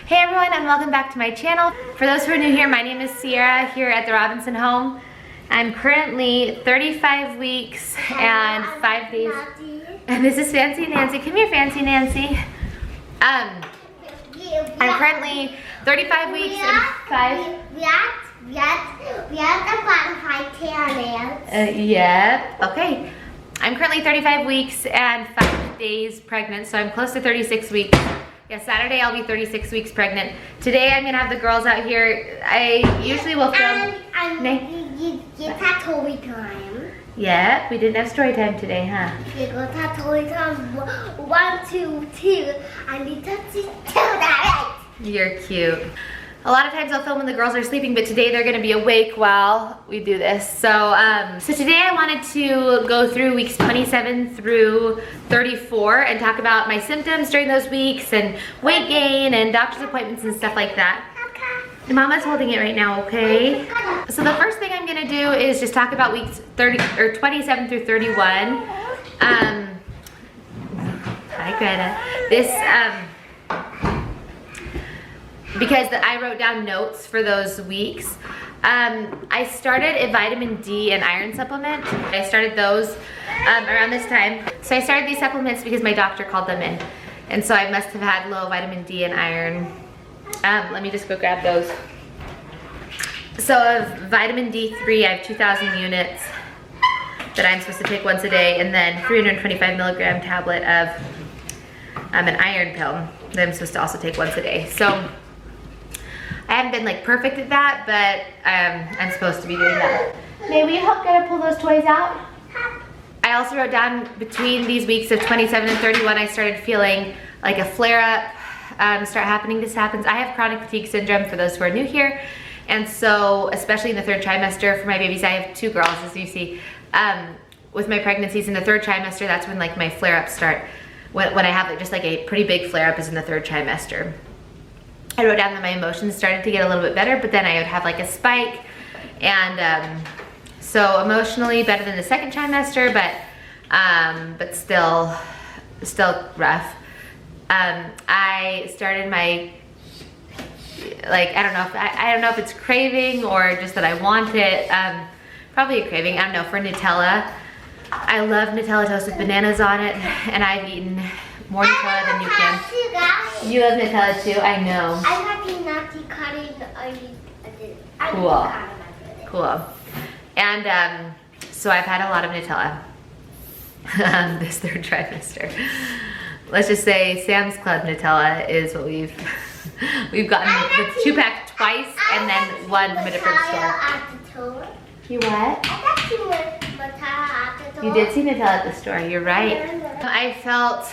Hey everyone, and welcome back to my channel. For those who are new here, my name is Sierra here at the Robinson home. I'm currently 35 weeks and 5 days. And this is Fancy Nancy. Come here, Fancy Nancy. I'm currently 35 weeks and 5. We have the butterfly tail. Yep. Okay. I'm currently 35 weeks and 5 days pregnant, so I'm close to 36 weeks. Yeah, Saturday I'll be 36 weeks pregnant. Today I'm gonna have the girls out here. I usually will film. You had story time. Yeah, we didn't have story time today, huh? You got that story time. 1, 2, 2. I need to tell that. You're cute. A lot of times I'll film when the girls are sleeping, but today they're gonna be awake while we do this. So today I wanted to go through weeks 27 through 34 and talk about my symptoms during those weeks and weight gain and doctor's appointments and stuff like that. Mama's holding it right now, okay? So the first thing I'm gonna do is just talk about weeks 27 through 31. Hi Greta. Because I wrote down notes for those weeks. I started a vitamin D and iron supplement. I started those around this time. So I started these supplements because my doctor called them in. And so I must have had low vitamin D and iron. Let me just go grab those. So of vitamin D3, I have 2,000 units that I'm supposed to take once a day, and then 325 milligram tablet of an iron pill that I'm supposed to also take once a day. So I haven't been like perfect at that, but I'm supposed to be doing that. May, will you help Greta pull those toys out? I also wrote down between these weeks of 27 and 31, I started feeling like a flare-up start happening. This happens. I have chronic fatigue syndrome for those who are new here. And so, especially in the 3rd trimester for my babies, I have 2 girls, as you see. With my pregnancies in the 3rd trimester, that's when like my flare-ups start. When I have like just like a pretty big flare-up is in the 3rd trimester. I wrote down that my emotions started to get a little bit better, but then I would have like a spike. And so emotionally better than the 2nd trimester, but still rough. I started my, like, I don't know if it's craving or just that I want it. Probably a craving, I don't know, for Nutella. I love Nutella toast with bananas on it, and I've eaten more Nutella than you can. You love Nutella too, I know. I got the nutty cutting. Cool. Cool. And so I've had a lot of Nutella this 3rd trimester. Let's just say Sam's Club Nutella is what we've gotten the 2-pack twice and then one from a different store. You what? I got you Nutella at the store. You did see Nutella at the store, you're right. I felt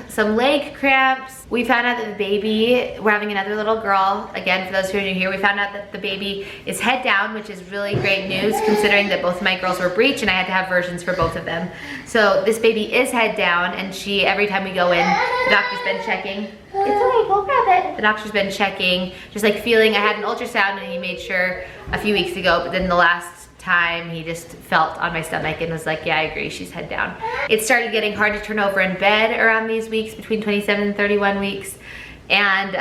some leg cramps. We found out that the baby, we're having another little girl. Again, for those who are new here, we found out that the baby is head down, which is really great news considering that both of my girls were breech and I had to have versions for both of them. So this baby is head down, and she, every time we go in, the doctor's been checking. It's okay, go grab it. The doctor's been checking, just like feeling. I had an ultrasound and he made sure a few weeks ago, but then the last time he just felt on my stomach and was like, yeah, I agree, she's head down. It started getting hard to turn over in bed around these weeks, between 27 and 31 weeks. And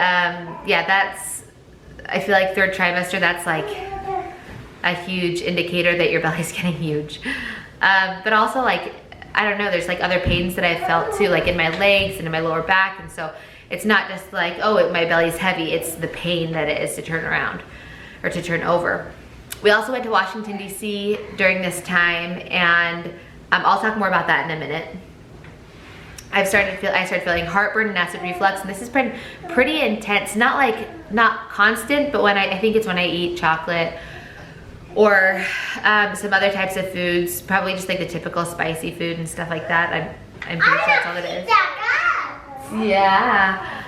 yeah, that's, I feel like 3rd trimester, that's like a huge indicator that your belly's getting huge. But also like, I don't know, there's like other pains that I felt too, like in my legs and in my lower back. And so it's not just like, oh, my belly's heavy, it's the pain that it is to turn around or to turn over. We also went to Washington, D.C. during this time, and I'll talk more about that in a minute. I started feeling heartburn and acid reflux, and this has been pretty intense. Not constant, but when I think it's when I eat chocolate or some other types of foods, probably just like the typical spicy food and stuff like that. I'm pretty sure that's all it is. Yeah.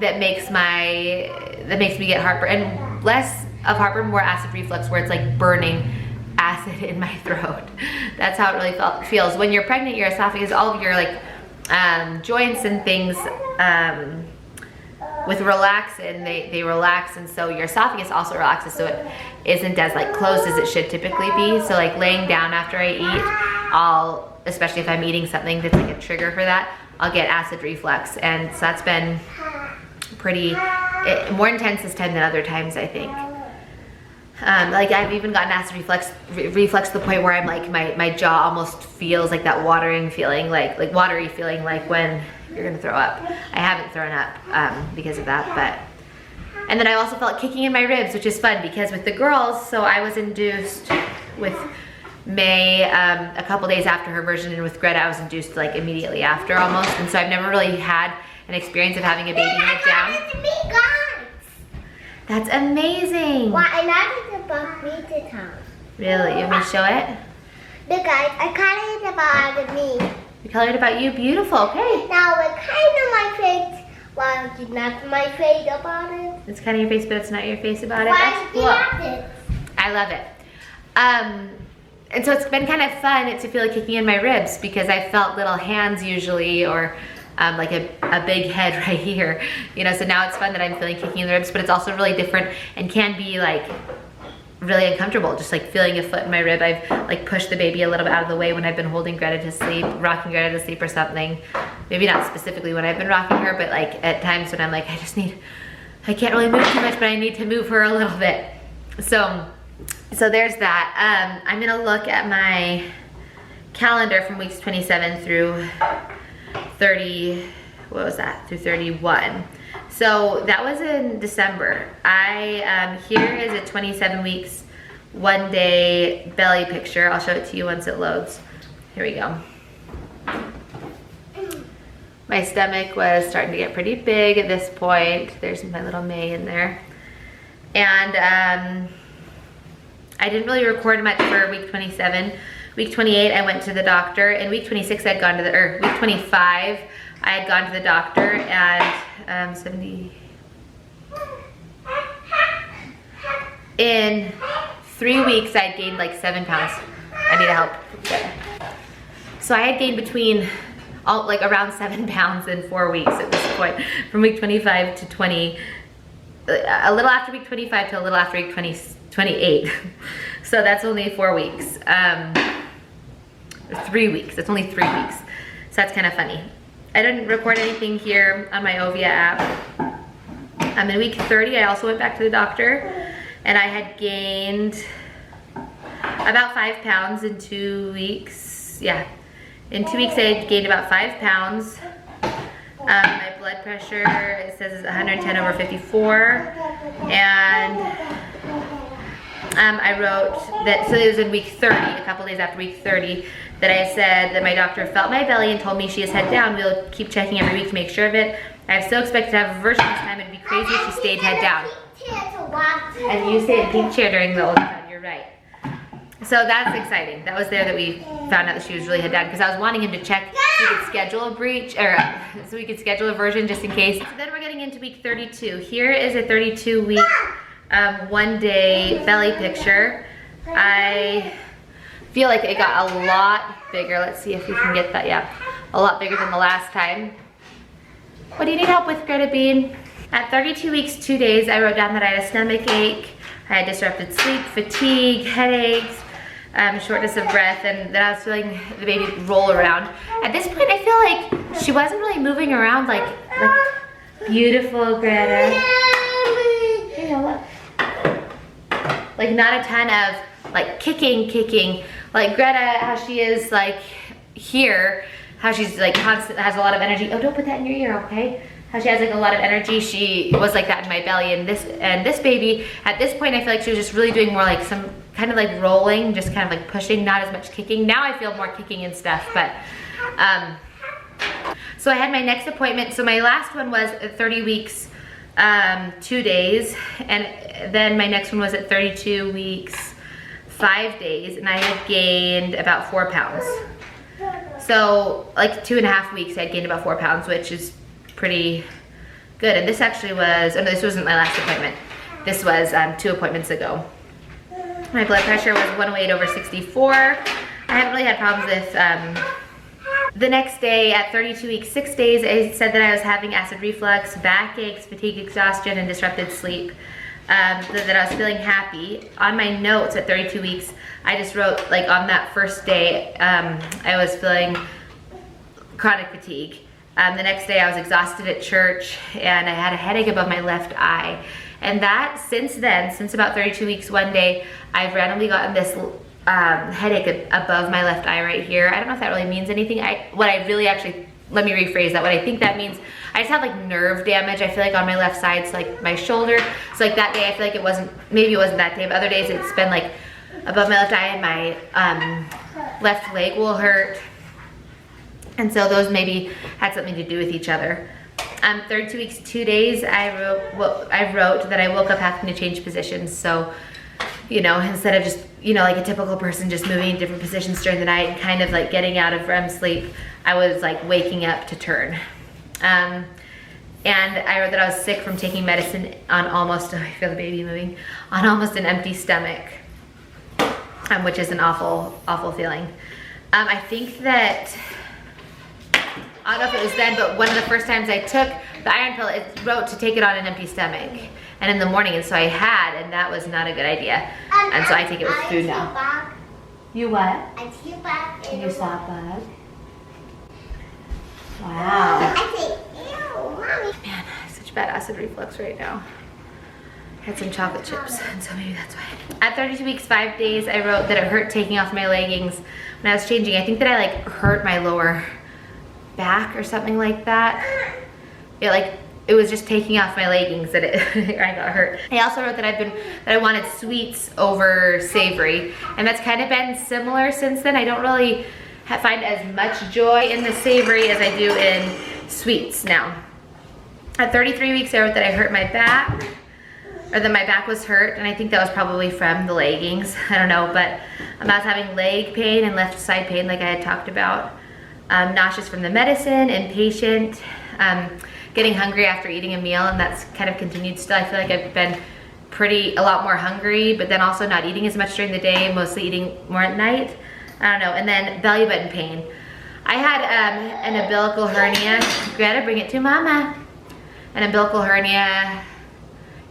That makes me get heartburn, and less of heartburn, more acid reflux, where it's like burning acid in my throat. That's how it really feels. When you're pregnant, your esophagus, all of your like joints and things with relaxin, they relax, and so your esophagus also relaxes, so it isn't as like closed as it should typically be. So like laying down after I eat, especially if I'm eating something that's like a trigger for that, I'll get acid reflux, and so that's been pretty, more intense this time than other times, I think. Like I've even gotten acid reflux to the point where I'm like, my jaw almost feels like that watery feeling like when you're gonna throw up. I haven't thrown up because of that, but. And then I also felt kicking in my ribs, which is fun because with the girls, so I was induced with May a couple days after her version, and with Greta I was induced like immediately after almost, and so I've never really had an experience of having a baby head down. That's amazing. Well, and I think about me this time. Really? You want me to show it? The guys, I colored about me. You colored about you? Beautiful, okay. Now it's kind of my face. Well, it's not my face about it. It's kind of your face, but it's not your face about it. Why That's do you cool. have it? I love it. And so it's been kind of fun to feel like kicking in my ribs because I felt little hands usually, or like a big head right here, you know, so now it's fun that I'm feeling kicking in the ribs, but it's also really different and can be like really uncomfortable, just like feeling a foot in my rib. I've like pushed the baby a little bit out of the way when I've been holding Greta to sleep, rocking Greta to sleep or something. Maybe not specifically when I've been rocking her, but like at times when I'm like, I can't really move too much, but I need to move her a little bit. So there's that. I'm gonna look at my calendar from weeks 27 through 30, what was that, through 31. So that was in December. Here is a 27 weeks, 1 day belly picture. I'll show it to you once it loads. Here we go. My stomach was starting to get pretty big at this point. There's my little May in there. And I didn't really record much for week 27. Week 28, I went to the doctor. In week 26, I'd gone to week 25, I had gone to the doctor, and 70. In 3 weeks, I'd gained like 7 pounds. I need help. So I had gained between around 7 pounds in 4 weeks at this point, from week 25 to 20, a little after week 25 to a little after week 28. So that's only 4 weeks. 3 weeks, that's only 3 weeks. So that's kind of funny. I didn't record anything here on my Ovia app. In week 30, I also went back to the doctor, and I had gained about 5 pounds in 2 weeks. Yeah, in 2 weeks I had gained about 5 pounds. My blood pressure, it says, is 110/54, and I wrote that, so it was in week 30, a couple days after week 30, that I said that my doctor felt my belly and told me she is head down. We'll keep checking every week to make sure of it. I still expect to have a version this time. It'd be crazy if she stayed head down. And you stayed in pink chair during the ultrasound, you're right. So that's exciting. That was there that we found out that she was really head down, because I was wanting him to check so we could schedule a breach, or so we could schedule a version just in case. So then we're getting into week 32. Here is a 32 week 1 day belly picture. I feel like it got a lot bigger. Let's see if we can get that. Yeah, a lot bigger than the last time. What do you need help with, Greta Bean? At 32 weeks, 2 days, I wrote down that I had a stomach ache, I had disrupted sleep, fatigue, headaches, shortness of breath, and then I was feeling the baby roll around. At this point, I feel like she wasn't really moving around like beautiful Greta. Here, look. Like not a ton of like kicking. Like Greta, how she is like here, how she's like constant, has a lot of energy. Oh, don't put that in your ear, okay? How she has like a lot of energy. She was like that in my belly, and this baby, at this point, I feel like she was just really doing more like some kind of like rolling, just kind of like pushing, not as much kicking. Now I feel more kicking and stuff, but so I had my next appointment. So my last one was at 30 weeks, 2 days, and then my next one was at 32 weeks, 5 days, and I had gained about 4 pounds. So like 2.5 weeks, I had gained about 4 pounds, which is pretty good. And this actually was, oh no, this wasn't my last appointment. This was 2 appointments ago. My blood pressure was 108/64. I haven't really had problems with, the next day at 32 weeks, 6 days, I said that I was having acid reflux, backaches, fatigue, exhaustion, and disrupted sleep. That I was feeling happy. On my notes at 32 weeks, I just wrote, like on that first day, I was feeling chronic fatigue. The next day I was exhausted at church and I had a headache above my left eye. And that, since then, since about 32 weeks, one day, I've randomly gotten this headache above my left eye right here. I don't know if that really means anything. Let me rephrase that. What I think that means, I just have like nerve damage, I feel like on my left side, so like my shoulder. So like that day, I feel like maybe it wasn't that day, but other days it's been like above my left eye and my left leg will hurt. And so those maybe had something to do with each other. 32 weeks, 2 days, I wrote that I woke up having to change positions. So, you know, instead of just, you know, like a typical person just moving in different positions during the night and kind of like getting out of REM sleep, I was like waking up to turn. And I wrote that I was sick from taking medicine on almost, I feel the baby moving, on almost an empty stomach, which is an awful, awful feeling. I think that, I don't know if it was then, but one of the first times I took the iron pill, it wrote to take it on an empty stomach and in the morning, and so I had, and that was not a good idea. And so I take it with food now. You what? I see a bug. You saw a bug? Wow. I say, ew, mommy. Man, I have such bad acid reflux right now. I had some chocolate chips, and so maybe that's why. At 32 weeks, 5 days, I wrote that it hurt taking off my leggings when I was changing. I think that I like hurt my lower back or something like that. It was just taking off my leggings that I got hurt. I also wrote that I wanted sweets over savory, and that's kind of been similar since then. I don't really find as much joy in the savory as I do in sweets now. At 33 weeks, I wrote that I hurt my back, or that my back was hurt, and I think that was probably from the leggings. I don't know, but I was having leg pain and left side pain like I had talked about. Nauseous from the medicine, impatient, getting hungry after eating a meal, and that's kind of continued still. I feel like I've been a lot more hungry, but then also not eating as much during the day, mostly eating more at night. I don't know. And then belly button pain. I had an umbilical hernia. Greta, bring it to mama. An umbilical hernia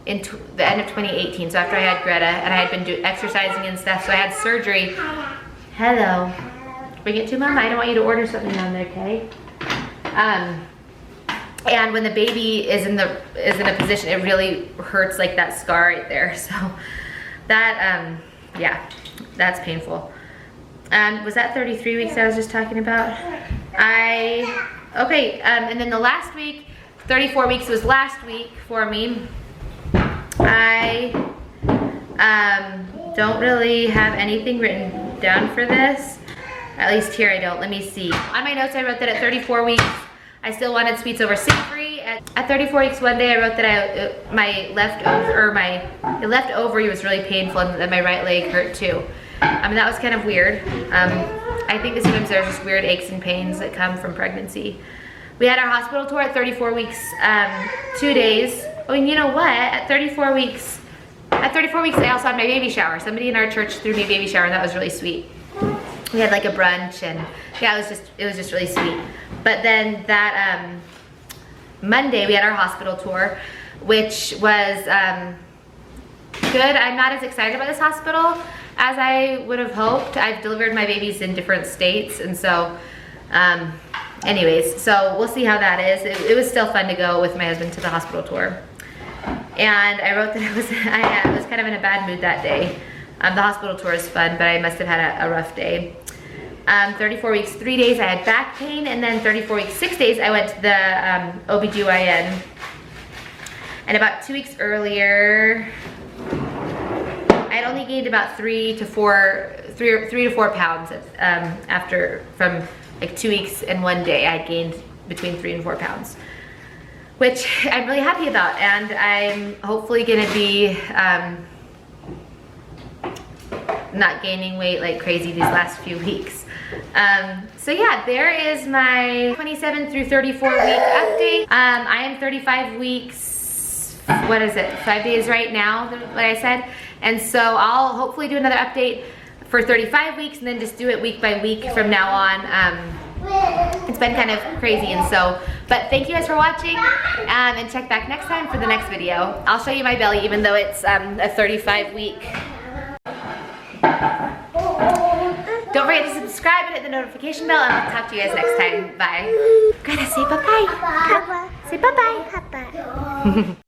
in the end of 2018. So after I had Greta, and I had been exercising and stuff, so I had surgery. Hello. Bring it to mama. I don't want you to order something on there, okay? And when the baby is in a position, it really hurts, like that scar right there. So that, yeah, that's painful. Was that 33 weeks I was just talking about? Okay, and then the last week, 34 weeks was last week for me. I don't really have anything written down for this. At least here I don't. Let me see. On my notes I wrote that at 34 weeks, I still wanted sweets over savory. At 34 weeks, one day I wrote that my left ovary was really painful and that my right leg hurt too. That was kind of weird. I think that sometimes there's just weird aches and pains that come from pregnancy. We had our hospital tour at 34 weeks, 2 days. Oh, and you know what? At 34 weeks, I also had my baby shower. Somebody in our church threw me a baby shower, and that was really sweet. We had like a brunch, and yeah, it was just really sweet. But then that Monday we had our hospital tour, which was good. I'm not as excited about this hospital as I would have hoped. I've delivered my babies in different states, and so anyways, so we'll see how that is. It was still fun to go with my husband to the hospital tour. And I wrote that I was kind of in a bad mood that day. The hospital tour is fun, but I must have had a rough day. 34 weeks, 3 days, I had back pain, and then 34 weeks, 6 days, I went to the OBGYN. And about 2 weeks earlier, I'd only gained about 3 to 4 pounds from like 2 weeks and 1 day. I gained between 3 and 4 pounds, which I'm really happy about, and I'm hopefully gonna be not gaining weight like crazy these last few weeks. So yeah, there is my 27 through 34 week update. I am 35 weeks, 5 days right now, what I said. And so I'll hopefully do another update for 35 weeks and then just do it week by week from now on. It's been kind of crazy, and so, but thank you guys for watching, and check back next time for the next video. I'll show you my belly even though it's a 35 week. Don't forget to subscribe. subscribe and hit the notification bell, and I'll talk to you guys next time. Bye. Greta, say bye-bye. Papa. Say bye-bye. Papa.